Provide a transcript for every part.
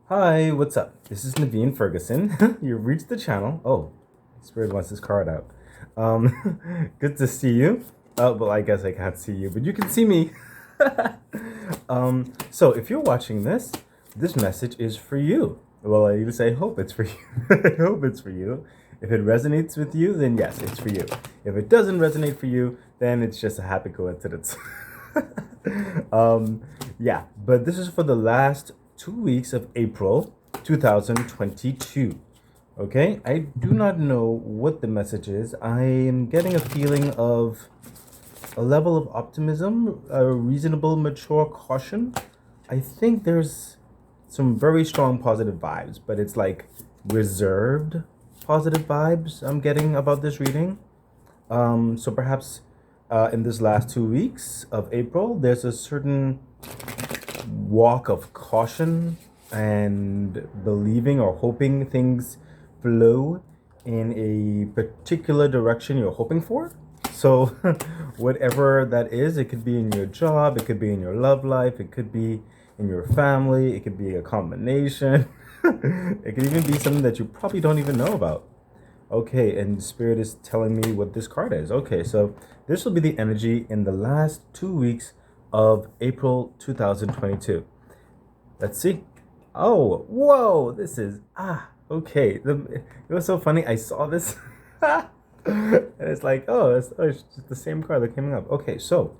Hi, what's up? This is Naveen Ferguson. You've reached the channel. Oh, Spirit wants his card out. Good to see you. Well, I guess I can't see you, but you can see me. So if you're watching this message is for you. Well, at least I hope it's for you. I hope it's for you. If it resonates with you, then yes, it's for you. If it doesn't resonate for you, then it's just a happy coincidence. um, yeah, but this is for the last 2 weeks of April 2022. Okay, I do not know what the message is. I am getting a feeling of a level of optimism, a reasonable, mature caution. I think there's some very strong positive vibes, but it's like reserved positive vibes I'm getting about this reading. So perhaps in this last 2 weeks of April, there's a certain walk of caution and believing or hoping things flow in a particular direction you're hoping for. So, whatever that is, it could be in your job, it could be in your love life, it could be in your family, it could be a combination. It could even be something that you probably don't even know about. Okay, and Spirit is telling me what this card is. Okay, so this will be the energy in the last 2 weeks of April 2022. Let's see. Oh, whoa, this is, okay. It was so funny. I saw this. And it's like, it's just the same card that came up. Okay, so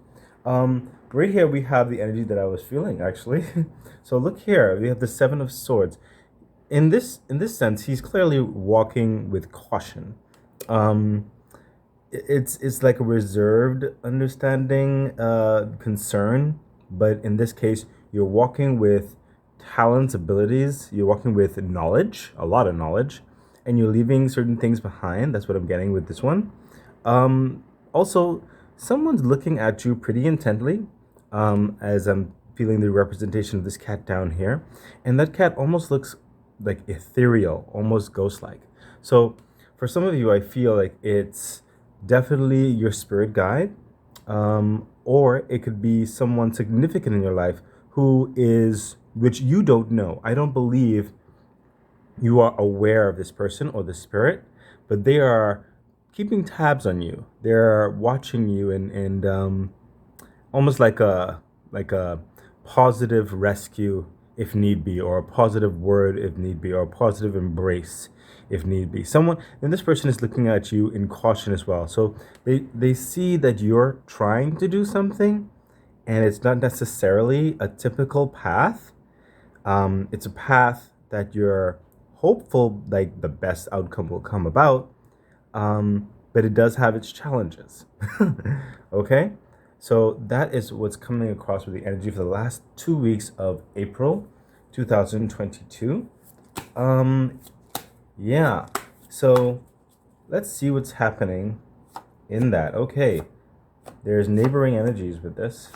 right here we have the energy that I was feeling actually. So look here, we have the Seven of Swords. In this sense, he's clearly walking with caution. Um, it's like a reserved understanding, concern, but in this case, you're walking with talents, abilities. You're walking with knowledge, a lot of knowledge, and you're leaving certain things behind. That's what I'm getting with this one. Also, someone's looking at you pretty intently, as I'm feeling the representation of this cat down here, and that cat almost looks like ethereal, almost ghost-like. So, for some of you, I feel like it's definitely your spirit guide, or it could be someone significant in your life who is, which you don't know. I don't believe you are aware of this person or the spirit, but they are keeping tabs on you. They're watching you and almost like a positive rescue if need be, or a positive word if need be, or a positive embrace if need be. Someone, and this person is looking at you in caution as well. So they see that you're trying to do something, and it's not necessarily a typical path. It's a path that you're hopeful like the best outcome will come about, but it does have its challenges. Okay, so that is what's coming across with the energy for the last 2 weeks of April 2022. Um, yeah, so let's see what's happening in that. Okay, there's neighboring energies with this,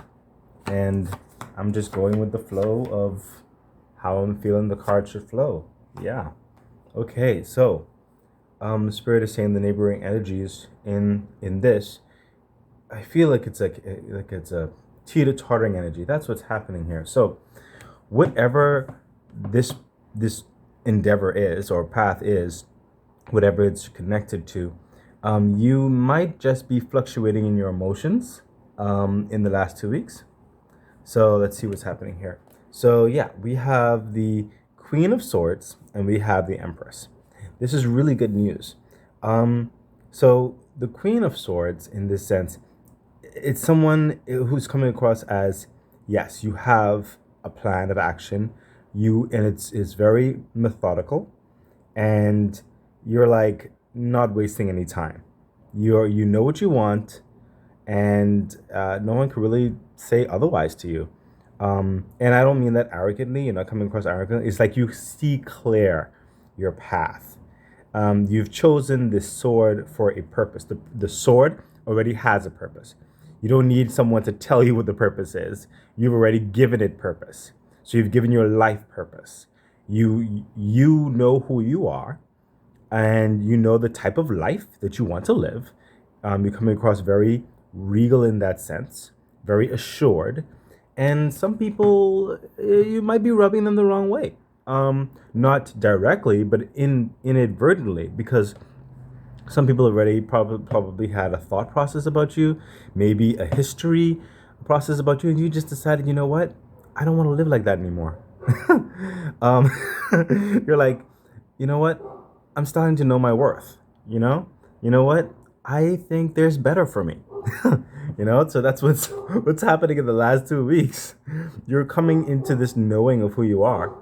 and I'm just going with the flow of how I'm feeling the card should flow. Yeah. Okay, so Spirit is saying the neighboring energies in this. I feel like it's like it's a teeter-tottering energy. That's what's happening here. So whatever this endeavor is or path is, whatever it's connected to, you might just be fluctuating in your emotions in the last 2 weeks. So let's see what's happening here. So yeah, we have the Queen of Swords and we have the Empress. This is really good news. So the Queen of Swords, in this sense, it's someone who's coming across as, yes, you have a plan of action, and it's very methodical, and you're like not wasting any time. You know what you want, and no one can really say otherwise to you. And I don't mean that arrogantly. You're not coming across arrogant. It's like you see clear your path. You've chosen this sword for a purpose. The sword already has a purpose. You don't need someone to tell you what the purpose is. You've already given it purpose. So you've given your life purpose. You know who you are, and you know the type of life that you want to live. You're coming across very regal in that sense, very assured. And some people, you might be rubbing them the wrong way. not directly, but inadvertently, because some people already probably had a thought process about you, maybe a history process about you, and you just decided, you know what, I don't want to live like that anymore. um, you're like, you know what, I'm starting to know my worth. You know what, I think there's better for me. So that's what's happening in the last 2 weeks. You're coming into this knowing of who you are,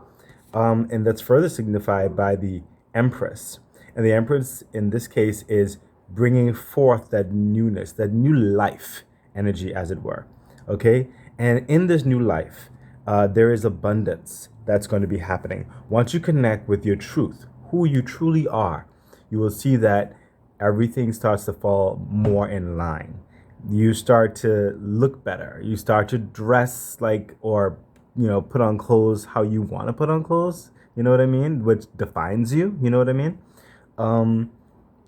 and that's further signified by the Empress. And the Empress in this case is bringing forth that newness, that new life energy, as it were. Okay? And in this new life, there is abundance that's going to be happening. Once you connect with your truth, who you truly are, you will see that everything starts to fall more in line. You start to look better. You start to dress like, or put on clothes how you want to put on clothes. You know what I mean? Which defines you. You know what I mean? Um,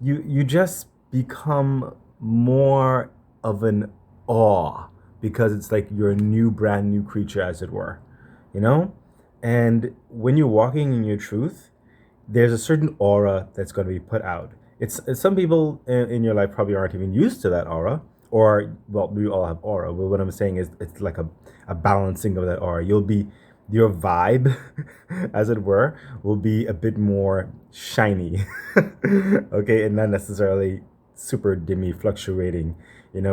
you just become more of an awe, because it's like you're a new, brand new creature, as it were. You know, and when you're walking in your truth, there's a certain aura that's going to be put out. It's some people in your life probably aren't even used to that aura, or well, we all have aura. But what I'm saying is, it's like a balancing of that aura. Your vibe, as it were, will be a bit more shiny, okay, and not necessarily super dimmy, fluctuating,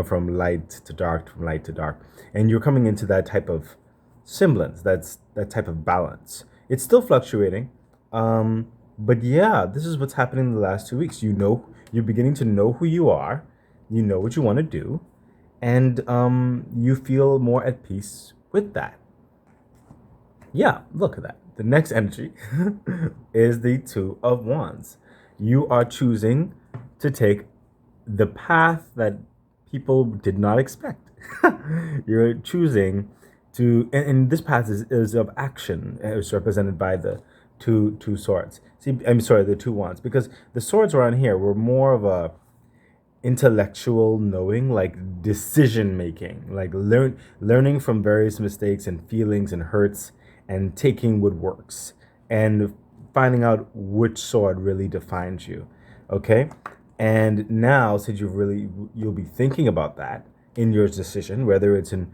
from light to dark, from light to dark, and you're coming into that type of semblance, that type of balance. It's still fluctuating, but yeah, this is what's happening in the last 2 weeks. You're beginning to know who you are, you know what you want to do, and you feel more at peace with that. Yeah, look at that. The next energy is the Two of Wands. You are choosing to take the path that people did not expect. You're choosing and this path is of action. It's represented by the two swords. See, I'm sorry, the two wands, because the swords around here were more of a intellectual knowing, like decision making, like learning from various mistakes and feelings and hurts, and taking what works, and finding out which sword really defines you. Okay, and now, since you'll be thinking about that in your decision, whether it's in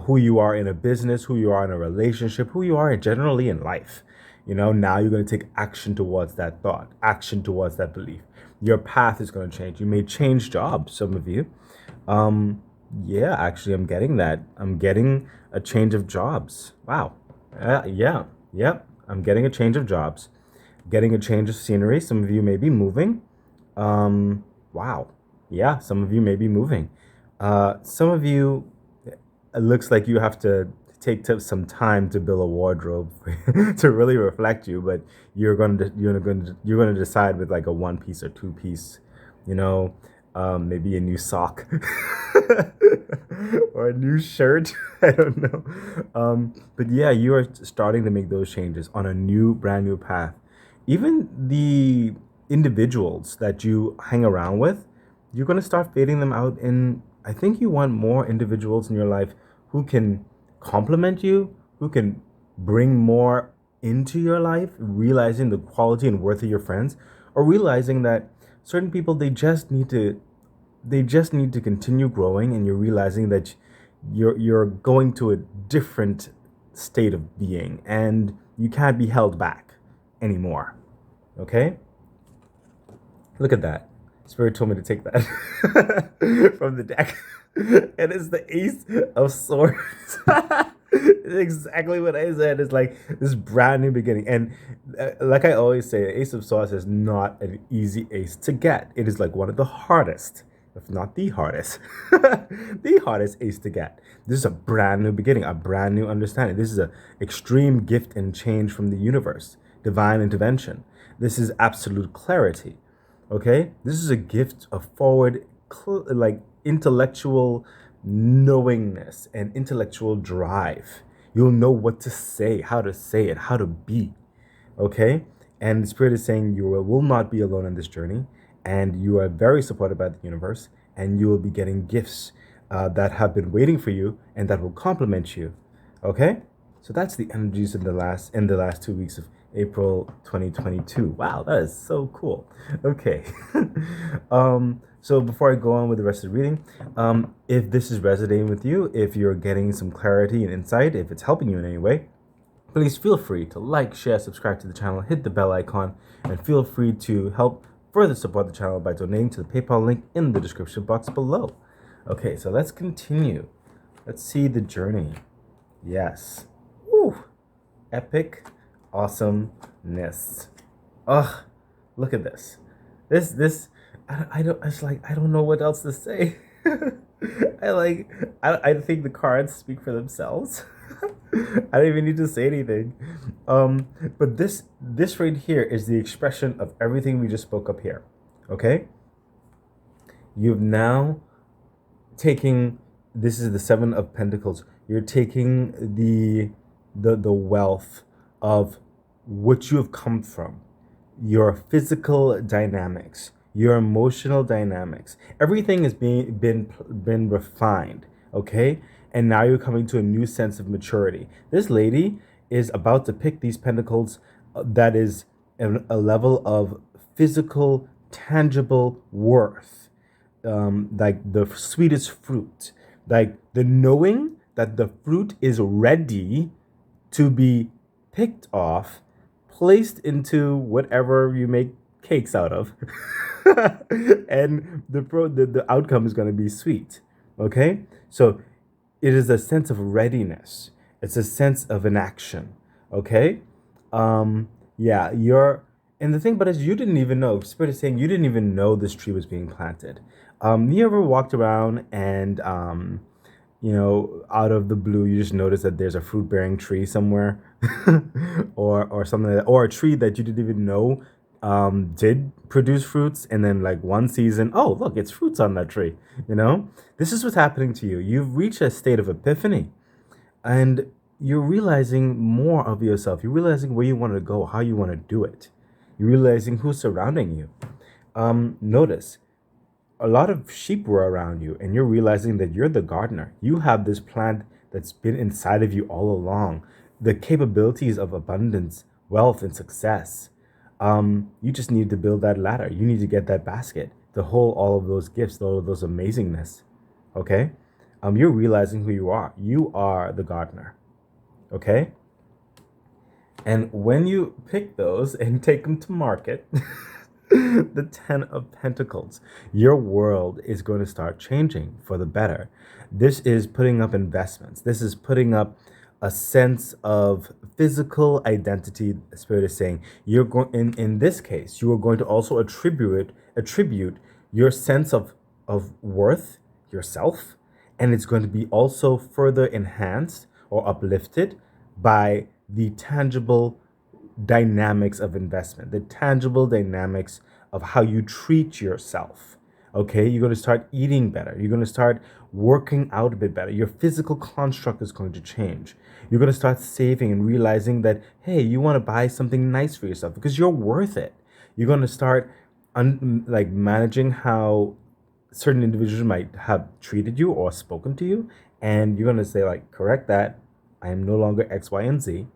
who you are in a business, who you are in a relationship, who you are generally in life. Now you're going to take action towards that thought, action towards that belief. Your path is going to change. You may change jobs, some of you. Yeah, actually, I'm getting that. I'm getting a change of jobs. Wow. Yeah. Yep. I'm getting a change of jobs, getting a change of scenery. Some of you may be moving. Wow. Yeah, some of you may be moving. Some of you, it looks like you have to take some time to build a wardrobe to really reflect you, but you're going to decide with like a one piece or two piece, you know, maybe a new sock or a new shirt. I don't know. But yeah, you are starting to make those changes on a brand new path. Even the individuals that you hang around with, you're going to start fading them out. And I think you want more individuals in your life who can complement you, who can bring more into your life, realizing the quality and worth of your friends, or realizing that certain people, they just need to continue growing, and you're realizing that you're going to a different state of being, and you can't be held back anymore. Okay? Look at that. Spirit told me to take that from the deck. And it's the Ace of Swords. It's exactly what I said. It's like this brand new beginning. And like I always say, Ace of Swords is not an easy ace to get. It is like one of the hardest, if not the hardest, the hardest ace to get. This is a brand new beginning, a brand new understanding. This is an extreme gift and change from the universe, divine intervention. This is absolute clarity. Okay, this is a gift of forward, like intellectual knowingness and intellectual drive. You'll know what to say, how to say it, how to be. Okay, and the spirit is saying you will not be alone in this journey, and you are very supported by the universe, and you will be getting gifts that have been waiting for you and that will complement you. Okay, So that's the energies in the last 2 weeks of April 2022. Wow, that is so cool. Okay. So before I go on with the rest of the reading, if this is resonating with you, if you're getting some clarity and insight, if it's helping you in any way, please feel free to like, share, subscribe to the channel, hit the bell icon, and feel free to help further support the channel by donating to the PayPal link in the description box below. Okay, so let's continue. Let's see the journey. Yes. Woo! Epic awesomeness. Ugh, look at this. I don't, it's like, I don't know what else to say. I think the cards speak for themselves. I don't even need to say anything. But this right here is the expression of everything we just spoke up here. Okay? You've now taking, this is the Seven of Pentacles. You're taking the wealth of what you have come from, your physical dynamics, your emotional dynamics. Everything is been refined, okay? And now you're coming to a new sense of maturity. This lady is about to pick these pentacles that is a level of physical, tangible worth, like the sweetest fruit, like the knowing that the fruit is ready to be picked off, placed into whatever you make cakes out of, and the outcome is going to be sweet. Okay, so it is a sense of readiness. It's a sense of an action. Okay, yeah, and the thing about it is you didn't even know. Spirit is saying you didn't even know this tree was being planted. You ever walked around and out of the blue, you just notice that there's a fruit-bearing tree somewhere, or something like that, or a tree that you didn't even know did produce fruits, and then like one season, oh look, it's fruits on that tree. This is what's happening to you. You've reached a state of epiphany, and you're realizing more of yourself. You're realizing where you want to go, how you want to do it. You're realizing who's surrounding you. Notice a lot of sheep were around you, and you're realizing that you're the gardener. You have this plant that's been inside of you all along. The capabilities of abundance, wealth, and success. You just need to build that ladder. You need to get that basket to hold all of those gifts, all of those amazingness. Okay? You're realizing who you are. You are the gardener. Okay? And when you pick those and take them to market, the 10 of Pentacles, your world is going to start changing for the better. This is putting up investments. This is putting up a sense of physical identity. The Spirit is saying you're going, in this case, you are going to also attribute your sense of worth, yourself, and it's going to be also further enhanced or uplifted by the tangible dynamics of investment, the tangible dynamics of how you treat yourself. Okay, you're going to start eating better. You're going to start working out a bit better. Your physical construct is going to change. You're going to start saving and realizing that, hey, you want to buy something nice for yourself because you're worth it. You're going to start managing how certain individuals might have treated you or spoken to you, and you're going to say like, correct that. I am no longer X, Y, and Z.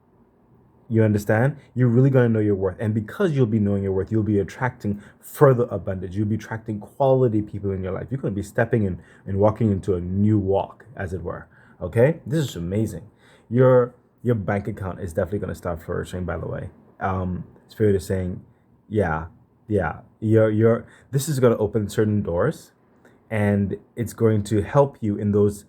You understand? You're really going to know your worth. And because you'll be knowing your worth, you'll be attracting further abundance. You'll be attracting quality people in your life. You're going to be stepping in and walking into a new walk, as it were. Okay? This is amazing. Your bank account is definitely going to start flourishing, by the way. Spirit is saying, yeah. This is going to open certain doors, and it's going to help you in those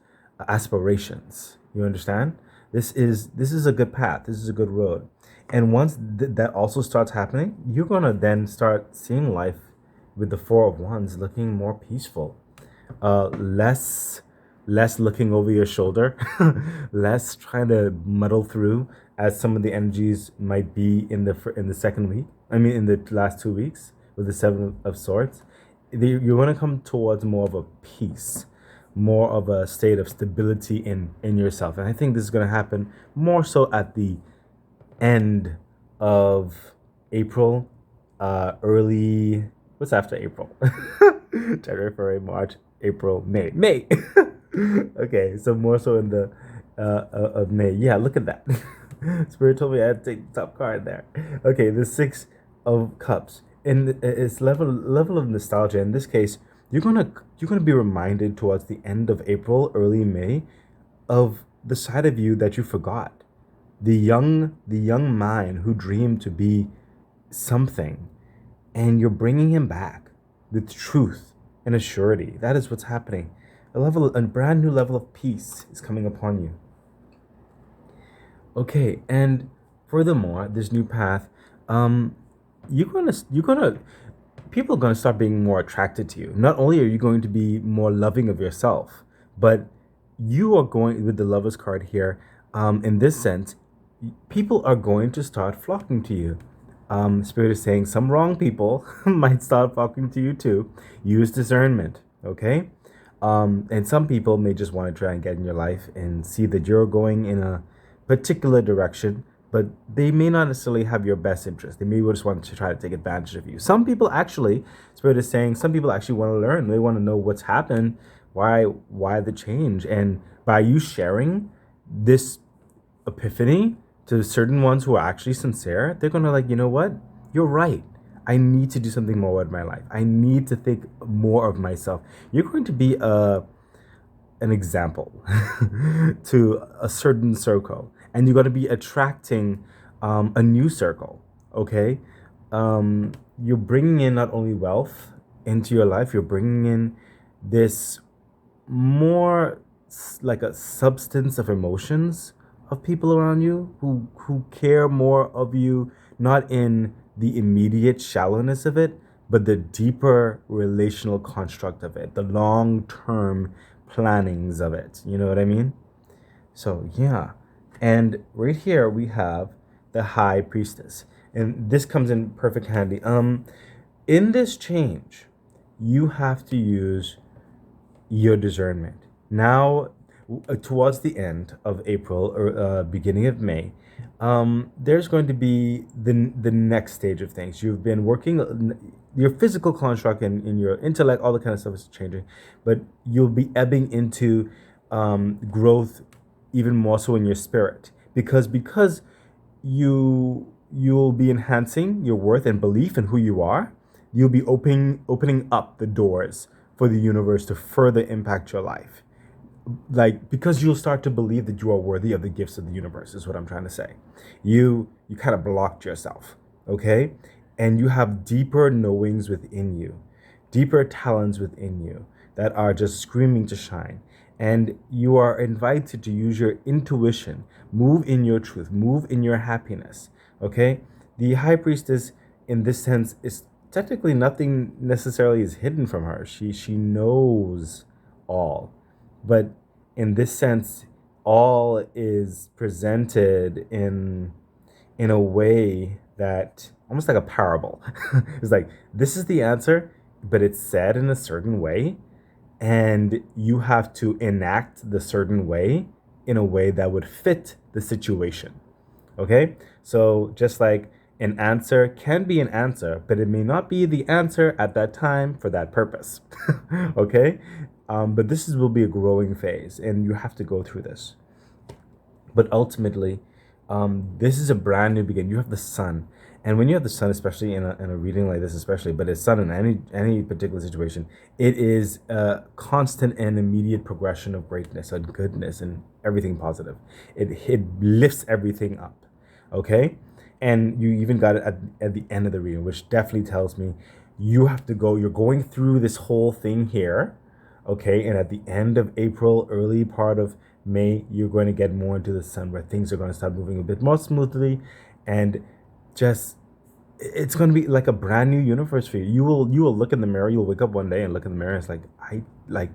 aspirations. You understand? This is a good path. This is a good road. And once that also starts happening, you're going to then start seeing life with the Four of Wands looking more peaceful. Less looking over your shoulder, less trying to muddle through as some of the energies might be in the second week. I mean, in the last 2 weeks with the Seven of Swords. You're going to come towards more of a peace, more of a state of stability in yourself. And I think this is going to happen more so at the end of April, what's after April? January, February, March, April, May. Okay, so more so in of May. Yeah, look at that. Spirit told me I had to take the top card there. Okay, the Six of Cups. And it's level of nostalgia. In this case, you're gonna be reminded towards the end of April, early May, of the side of you that you forgot. The young mind who dreamed to be something, and you're bringing him back with truth and a surety. That is what's happening. A brand new level of peace is coming upon you. Okay, and furthermore, this new path, um, you're gonna people are gonna start being more attracted to you. Not only are you going to be more loving of yourself, but you are going with the lovers card here. In this sense, people are going to start flocking to you. Spirit is saying some wrong people might start flocking to you too. Use discernment, okay? And some people may just want to try and get in your life and see that you're going in a particular direction, but they may not necessarily have your best interest. They may just want to try to take advantage of you. Some people actually, Spirit is saying, some people actually want to learn. They want to know what's happened, why the change, and by you sharing this epiphany to certain ones who are actually sincere, they're gonna like, you know what? You're right. I need to do something more with my life. I need to think more of myself. You're going to be an example to a certain circle, and you're going to be attracting a new circle. Okay, you're bringing in not only wealth into your life, you're bringing in this more like a substance of emotions of people around you who care more of you, not in the immediate shallowness of it, but the deeper relational construct of it, the long term plannings of it. You know what I mean? So yeah. And right here we have the High Priestess. And this comes in perfect handy. In this change, you have to use your discernment. Now, towards the end of April or beginning of May, there's going to be the next stage of things. You've been working your physical construct and your intellect, all the kind of stuff is changing, but you'll be ebbing into growth even more so in your spirit because you'll be enhancing your worth and belief in who you are. You'll be opening up the doors for the universe to further impact your life, like because you'll start to believe that you are worthy of the gifts of the universe is what I'm trying to say. You kind of blocked yourself, okay? And you have deeper knowings within you, deeper talents within you that are just screaming to shine. And you are invited to use your intuition, move in your truth, move in your happiness, okay? The High Priestess in this sense is technically nothing necessarily is hidden from her. She knows all, but in this sense, all is presented in a way that almost like a parable. It's like this is the answer, but it's said in a certain way, and you have to enact the certain way in a way that would fit the situation. Okay? So just like an answer can be an answer, but it may not be the answer at that time for that purpose. Okay? But will be a growing phase, and you have to go through this. But ultimately, this is a brand new beginning. You have the sun, and when you have the sun, especially in a reading like this, especially, but it's sun in any particular situation, it is a constant and immediate progression of greatness and goodness and everything positive. It lifts everything up. Okay, and you even got it at the end of the reading, which definitely tells me you have to go. You're going through this whole thing here, okay, and at the end of April, early part of May, you're going to get more into the sun where things are going to start moving a bit more smoothly, and just it's going to be like a brand new universe for you. You will look in the mirror. You'll wake up one day and look in the mirror. And it's like I like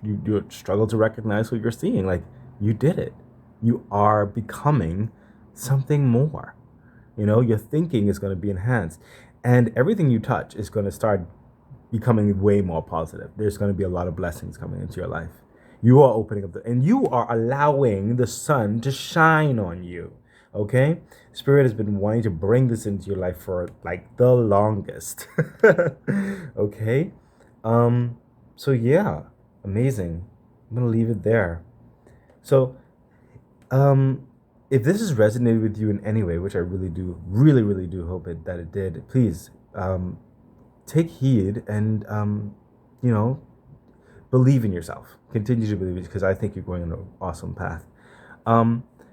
you struggle to recognize what you're seeing. Like you did it. You are becoming something more. Your thinking is going to be enhanced, and everything you touch is going to start becoming way more positive. There's going to be a lot of blessings coming into your life. You are opening up and you are allowing the sun to shine on you. Okay? Spirit has been wanting to bring this into your life for like the longest. Okay? So yeah, amazing. I'm gonna leave it there. So if this has resonated with you in any way, which I really do, really do hope that it did, please take heed and you know, believe in yourself. Continue to believe it because I think you're going on an awesome path.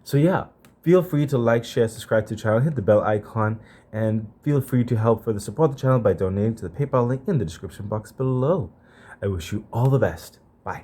So yeah, feel free to like, share, subscribe to the channel, hit the bell icon, and feel free to help further support the channel by donating to the PayPal link in the description box below. I wish you all the best. Bye.